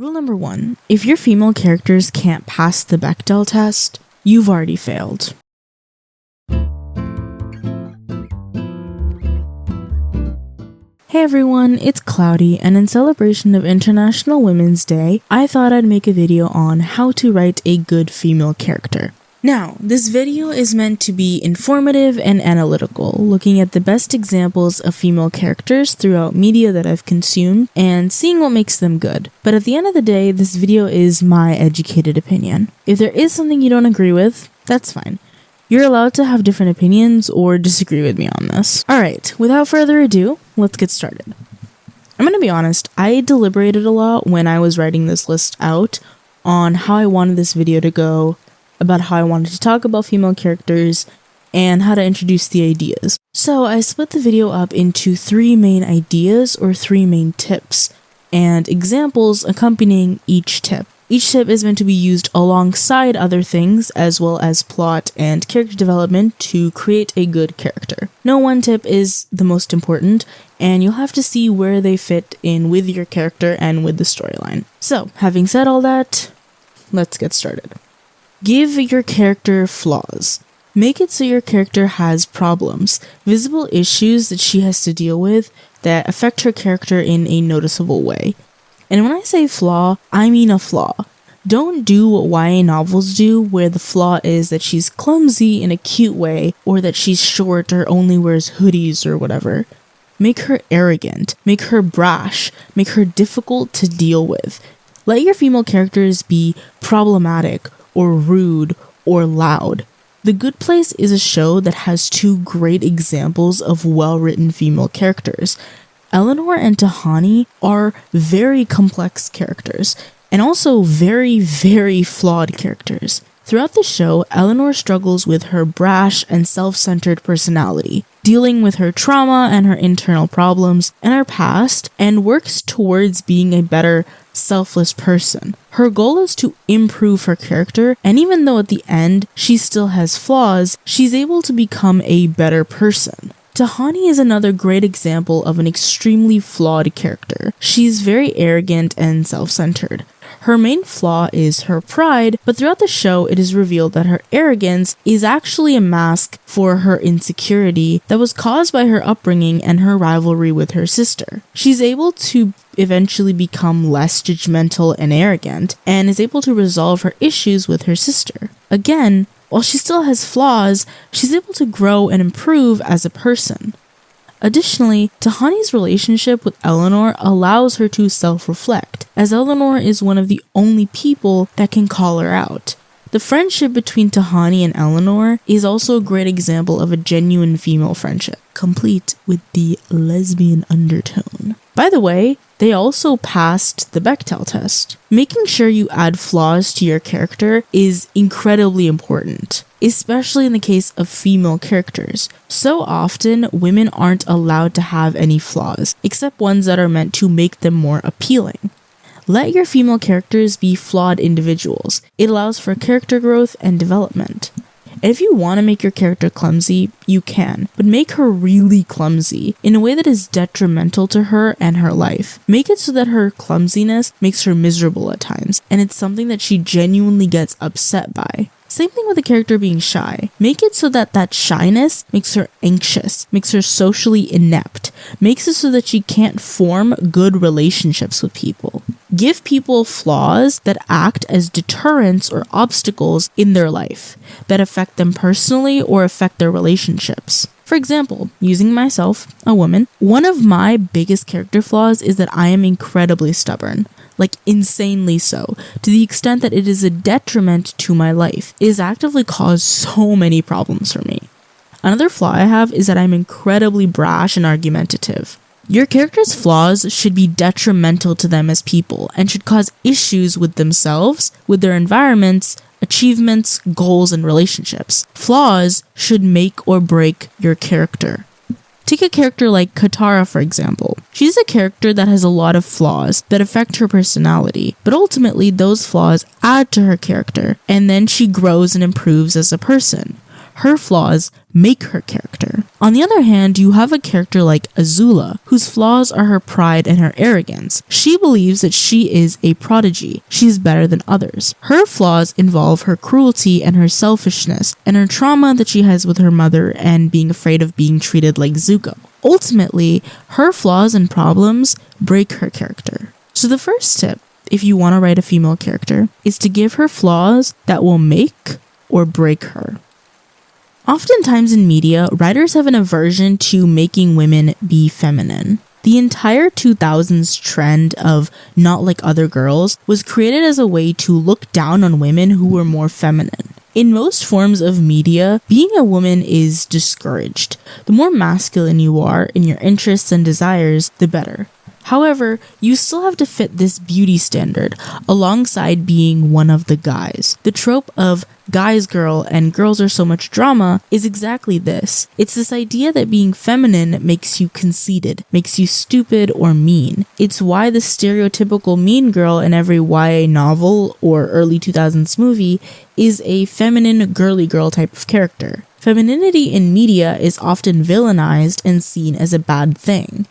Rule number 1. If your female characters can't pass the Bechdel test, you've already failed. Hey everyone, it's Cloudy, and in celebration of International Women's Day, I thought I'd make a video on how to write a good female character. Now, this video is meant to be informative and analytical, looking at the best examples of female characters throughout media that I've consumed and seeing what makes them good. But at the end of the day, this video is my educated opinion. If there is something you don't agree with, that's fine. You're allowed to have different opinions or disagree with me on this. Alright, without further ado, let's get started. I'm gonna be honest, I deliberated a lot when I was writing this list out on how I wanted this video to go, about how I wanted to talk about female characters, and how to introduce the ideas. So I split the video up into 3 main ideas or 3 main tips, and examples accompanying each tip. Each tip is meant to be used alongside other things, as well as plot and character development to create a good character. No one tip is the most important, and you'll have to see where they fit in with your character and with the storyline. So, having said all that, let's get started. Give your character flaws. Make it so your character has problems, visible issues that she has to deal with that affect her character in a noticeable way. And when I say flaw, I mean a flaw. Don't do what YA novels do, where the flaw is that she's clumsy in a cute way, or that she's short or only wears hoodies or whatever. Make her arrogant, make her brash, make her difficult to deal with. Let your female characters be problematic, or rude, or loud. The Good Place is a show that has 2 great examples of well-written female characters. Eleanor and Tahani are very complex characters, and also very, very flawed characters. Throughout the show, Eleanor struggles with her brash and self-centered personality, dealing with her trauma and her internal problems and her past, and works towards being a better, selfless person. Her goal is to improve her character, and even though at the end she still has flaws, she's able to become a better person. Tahani is another great example of an extremely flawed character. She's very arrogant and self-centered. Her main flaw is her pride, but throughout the show it is revealed that her arrogance is actually a mask for her insecurity that was caused by her upbringing and her rivalry with her sister. She's able to eventually become less judgmental and arrogant, and is able to resolve her issues with her sister. Again, while she still has flaws, she's able to grow and improve as a person. Additionally, Tahani's relationship with Eleanor allows her to self-reflect, as Eleanor is one of the only people that can call her out. The friendship between Tahani and Eleanor is also a great example of a genuine female friendship, complete with the lesbian undertone. By the way, they also passed the Bechdel test. Making sure you add flaws to your character is incredibly important, especially in the case of female characters. So often, women aren't allowed to have any flaws, except ones that are meant to make them more appealing. Let your female characters be flawed individuals. It allows for character growth and development. And if you want to make your character clumsy, you can, but make her really clumsy in a way that is detrimental to her and her life. Make it so that her clumsiness makes her miserable at times, and it's something that she genuinely gets upset by. Same thing with a character being shy. Make it so that that shyness makes her anxious, makes her socially inept, makes it so that she can't form good relationships with people. Give people flaws that act as deterrents or obstacles in their life that affect them personally or affect their relationships. For example, using myself, a woman, one of my biggest character flaws is that I am incredibly stubborn. Like insanely so, to the extent that it is a detriment to my life. It has actively caused so many problems for me. Another flaw I have is that I'm incredibly brash and argumentative. Your character's flaws should be detrimental to them as people and should cause issues with themselves, with their environments, achievements, goals, and relationships. Flaws should make or break your character. Take a character like Katara, for example. She's a character that has a lot of flaws that affect her personality, but ultimately those flaws add to her character, and then she grows and improves as a person. her flaws make her character. On the other hand, you have a character like Azula, whose flaws are her pride and her arrogance. She believes that she is a prodigy. She is better than others. Her flaws involve her cruelty and her selfishness, and her trauma that she has with her mother and being afraid of being treated like Zuko. Ultimately, her flaws and problems break her character. So the first tip, if you want to write a female character, is to give her flaws that will make or break her. Oftentimes in media, writers have an aversion to making women be feminine. The entire 2000s trend of not like other girls was created as a way to look down on women who were more feminine. In most forms of media, being a woman is discouraged. The more masculine you are in your interests and desires, the better. However, you still have to fit this beauty standard alongside being one of the guys. The trope of guys girl and girls are so much drama is exactly this. It's this idea that being feminine makes you conceited, makes you stupid or mean. It's why the stereotypical mean girl in every YA novel or early 2000s movie is a feminine girly girl type of character. Femininity in media is often villainized and seen as a bad thing.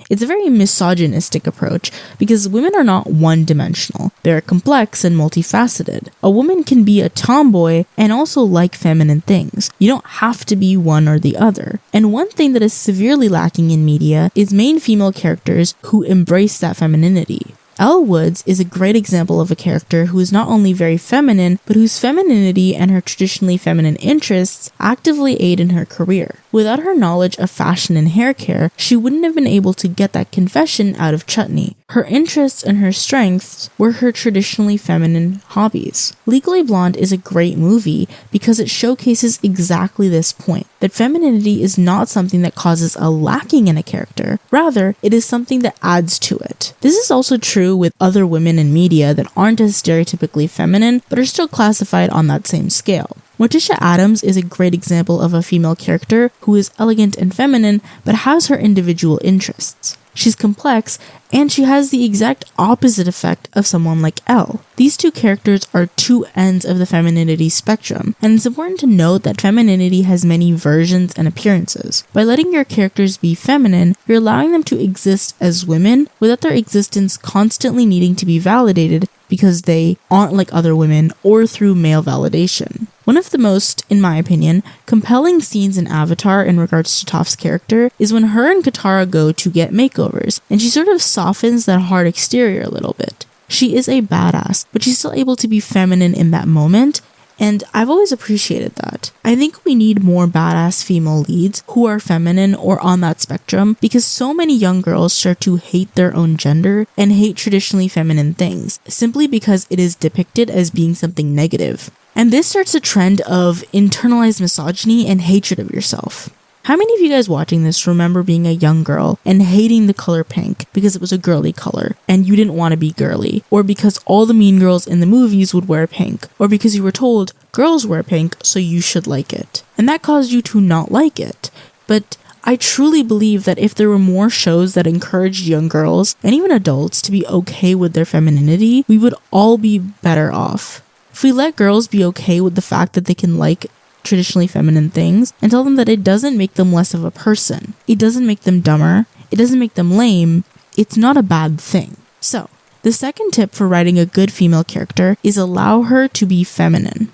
It's a very misogynistic approach because women are not one-dimensional. They're complex and multifaceted. A woman can be a tomboy and also like feminine things. You don't have to be one or the other. And one thing that is severely lacking in media is main female characters who embrace that femininity. Elle Woods is a great example of a character who is not only very feminine, but whose femininity and her traditionally feminine interests actively aid in her career. Without her knowledge of fashion and hair care, she wouldn't have been able to get that confession out of Chutney. Her interests and her strengths were her traditionally feminine hobbies. Legally Blonde is a great movie because it showcases exactly this point, that femininity is not something that causes a lacking in a character. Rather, it is something that adds to it. This is also true with other women in media that aren't as stereotypically feminine, but are still classified on that same scale. Morticia Addams is a great example of a female character who is elegant and feminine, but has her individual interests. She's complex, and she has the exact opposite effect of someone like Elle. These two characters are two ends of the femininity spectrum, and it's important to note that femininity has many versions and appearances. By letting your characters be feminine, you're allowing them to exist as women without their existence constantly needing to be validated because they aren't like other women or through male validation. One of the most, in my opinion, compelling scenes in Avatar in regards to Toph's character is when her and Katara go to get makeovers, and she sort of softens that hard exterior a little bit. She is a badass, but she's still able to be feminine in that moment, and I've always appreciated that. I think we need more badass female leads who are feminine or on that spectrum because so many young girls start to hate their own gender and hate traditionally feminine things simply because it is depicted as being something negative. And this starts a trend of internalized misogyny and hatred of yourself. How many of you guys watching this remember being a young girl and hating the color pink because it was a girly color and you didn't want to be girly, or because all the mean girls in the movies would wear pink, or because you were told girls wear pink so you should like it, and that caused you to not like it? But I truly believe that if there were more shows that encouraged young girls and even adults to be okay with their femininity, we would all be better off. If we let girls be okay with the fact that they can like traditionally feminine things and tell them that it doesn't make them less of a person, it doesn't make them dumber, it doesn't make them lame, it's not a bad thing. So, the second tip for writing a good female character is allow her to be feminine.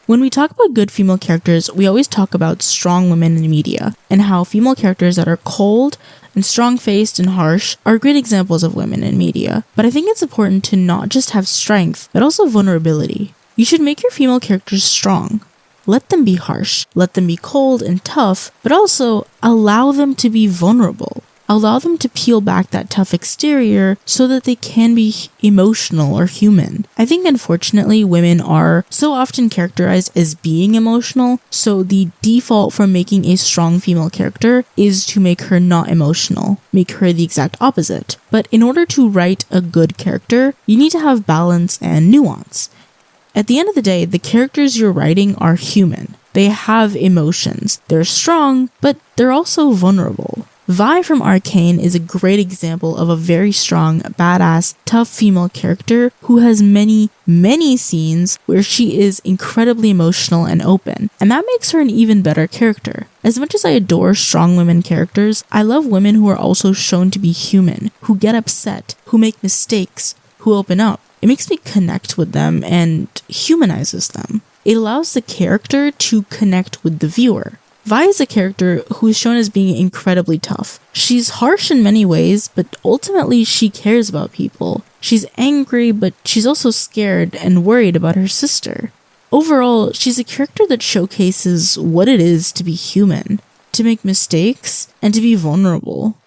When we talk about good female characters, we always talk about strong women in media and how female characters that are cold and strong-faced and harsh are great examples of women in media. But I think it's important to not just have strength, but also vulnerability. You should make your female characters strong. Let them be harsh, let them be cold and tough, but also allow them to be vulnerable. Allow them to peel back that tough exterior so that they can be emotional or human. I think unfortunately women are so often characterized as being emotional, so the default for making a strong female character is to make her not emotional, make her the exact opposite. But in order to write a good character, you need to have balance and nuance. At the end of the day, the characters you're writing are human. They have emotions. They're strong, but they're also vulnerable. Vi from Arcane is a great example of a very strong, badass, tough female character who has many scenes where she is incredibly emotional and open, and that makes her an even better character. As much as I adore strong women characters, I love women who are also shown to be human, who get upset, who make mistakes, who open up. It makes me connect with them and humanizes them. It allows the character to connect with the viewer. Vi is a character who is shown as being incredibly tough. She's harsh in many ways, but ultimately she cares about people. She's angry, but she's also scared and worried about her sister. Overall, she's a character that showcases what it is to be human, to make mistakes, and to be vulnerable.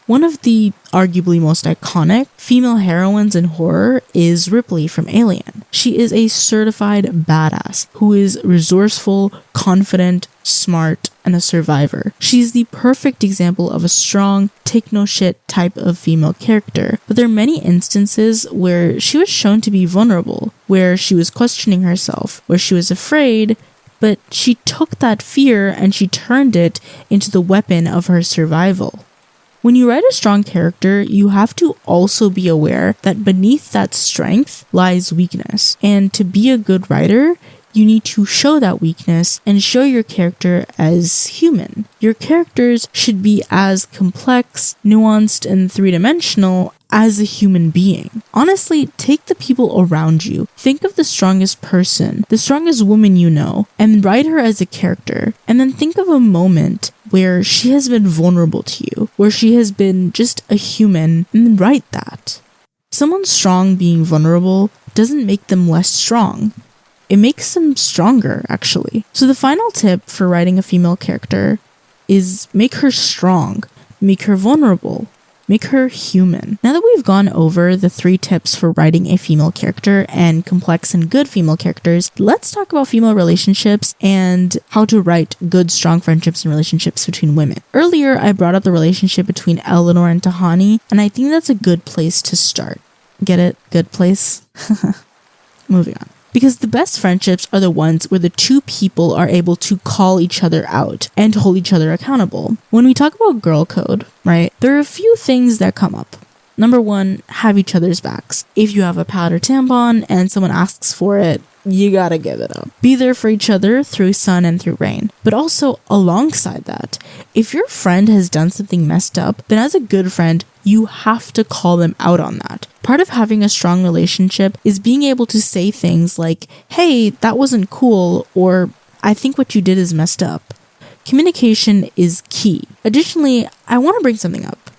One of the arguably most iconic female heroines in horror is Ripley from Alien. She is a certified badass who is resourceful, confident, smart, and a survivor. She's the perfect example of a strong, take no shit type of female character. But there are many instances where she was shown to be vulnerable, where she was questioning herself, where she was afraid, but she took that fear and she turned it into the weapon of her survival. When you write a strong character, you have to also be aware that beneath that strength lies weakness. And to be a good writer, you need to show that weakness and show your character as human. Your characters should be as complex, nuanced, and three-dimensional as a human being. Honestly, take the people around you. Think of the strongest person, the strongest woman you know, and write her as a character. And then think of a moment where she has been vulnerable to you, where she has been just a human, and then write that. Someone strong being vulnerable doesn't make them less strong. It makes them stronger, actually. So the final tip for writing a female character is make her strong, make her vulnerable, make her human. Now that we've gone over the 3 tips for writing a female character and complex and good female characters, let's talk about female relationships and how to write good, strong friendships and relationships between women. Earlier, I brought up the relationship between Eleanor and Tahani, and I think that's a good place to start. Get it? Good place? Moving on. Because the best friendships are the ones where the two people are able to call each other out and hold each other accountable. When we talk about girl code, right, there are a few things that come up. Number 1, have each other's backs. If you have a pad or tampon and someone asks for it, you gotta give it up. Be there for each other through sun and through rain. But also, alongside that, if your friend has done something messed up, then as a good friend, you have to call them out on that. Part of having a strong relationship is being able to say things like, hey, that wasn't cool, or I think what you did is messed up. Communication is key. Additionally, I want to bring something up.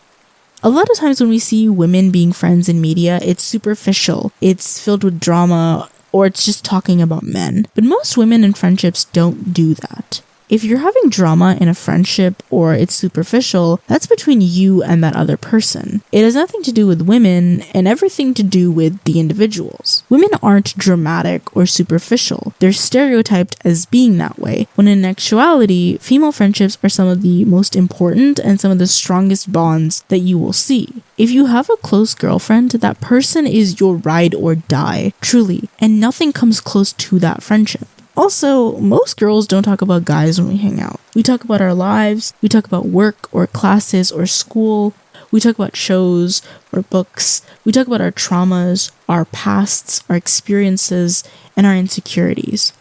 A lot of times when we see women being friends in media, it's superficial, it's filled with drama, or it's just talking about men. But most women in friendships don't do that. If you're having drama in a friendship or it's superficial, that's between you and that other person. It has nothing to do with women and everything to do with the individuals. Women aren't dramatic or superficial. They're stereotyped as being that way, when in actuality, female friendships are some of the most important and some of the strongest bonds that you will see. If you have a close girlfriend, that person is your ride or die, truly, and nothing comes close to that friendship. Also, most girls don't talk about guys when we hang out. We talk about our lives, we talk about work or classes or school, we talk about shows or books, we talk about our traumas, our pasts, our experiences, and our insecurities.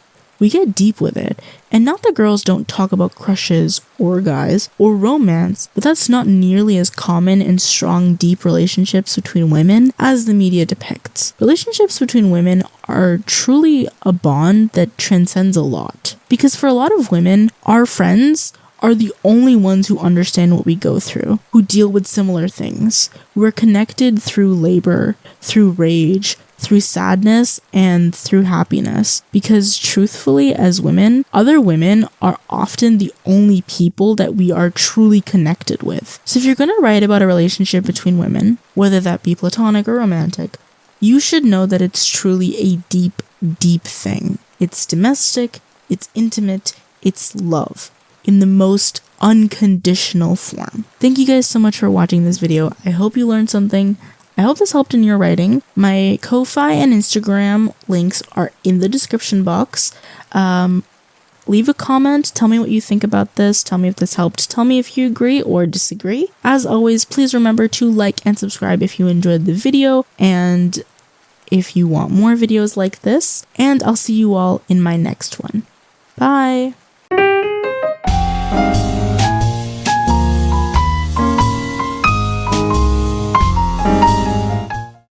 We get deep with it, and not that girls don't talk about crushes or guys or romance, but that's not nearly as common in strong, deep relationships between women as the media depicts. Relationships between women are truly a bond that transcends a lot. Because for a lot of women, our friends are the only ones who understand what we go through, who deal with similar things. We're connected through labor, through rage, through sadness, and through happiness. Because truthfully, as women, other women are often the only people that we are truly connected with. So if you're going to write about a relationship between women, whether that be platonic or romantic, you should know that it's truly a deep, deep thing. It's domestic, it's intimate, it's love in the most unconditional form. Thank you guys so much for watching this video. I hope you learned something. I hope this helped in your writing. My Ko-Fi and Instagram links are in the description box. Leave a comment, tell me what you think about this, tell me if this helped, tell me if you agree or disagree. As always, please remember to like and subscribe if you enjoyed the video and if you want more videos like this, and I'll see you all in my next one. Bye!